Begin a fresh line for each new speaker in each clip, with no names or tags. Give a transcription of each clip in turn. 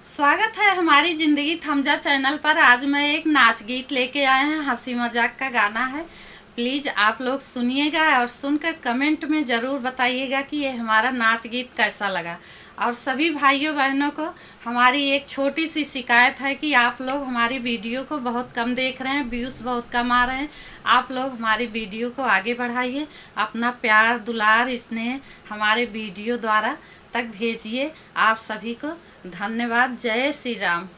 स्वागत है हमारी ज़िंदगी थमजा चैनल पर। आज मैं एक नाच गीत लेके आए हैं, हंसी मजाक का गाना है। प्लीज़ आप लोग सुनिएगा और सुनकर कमेंट में ज़रूर बताइएगा कि ये हमारा नाच गीत कैसा लगा। और सभी भाइयों बहनों को हमारी एक छोटी सी शिकायत है कि आप लोग हमारी वीडियो को बहुत कम देख रहे हैं, व्यूज़ बहुत कम आ रहे हैं। आप लोग हमारी वीडियो को आगे बढ़ाइए, अपना प्यार दुलार स्नेह हमारे वीडियो द्वारा तक भेजिए। आप सभी को धन्यवाद। जय श्री राम।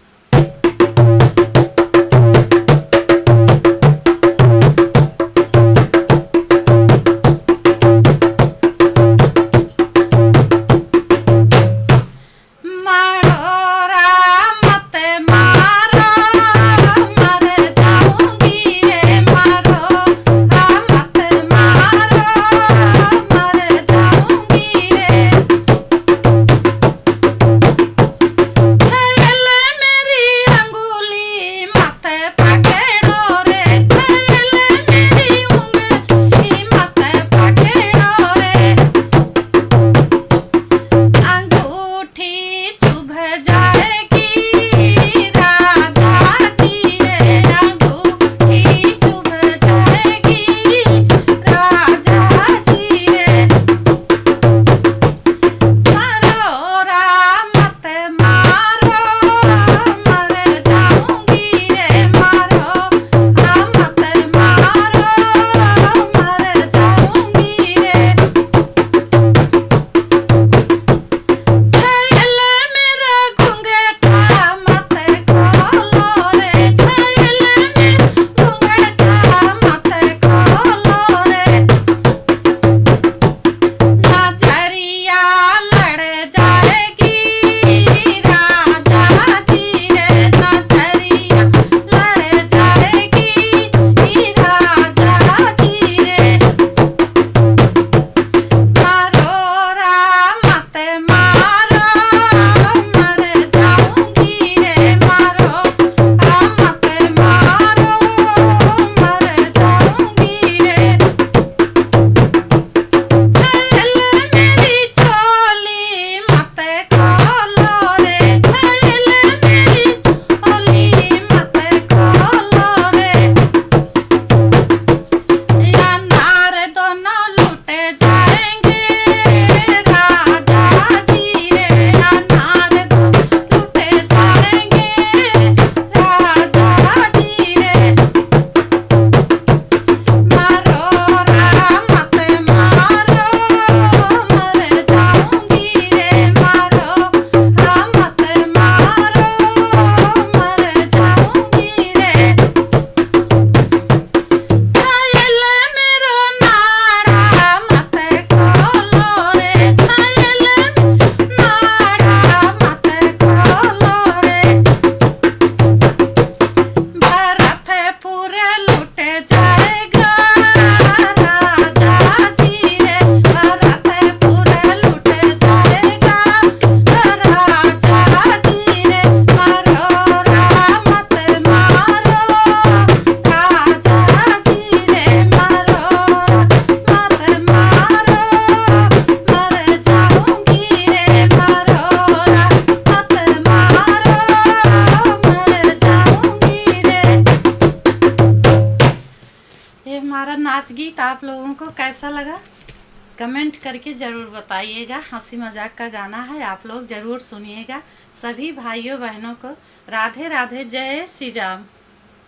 हमारा नाच गीत आप लोगों को कैसा लगा कमेंट करके ज़रूर बताइएगा। हंसी मजाक का गाना है, आप लोग ज़रूर सुनिएगा। सभी भाइयों बहनों को राधे राधे। जय श्री राम।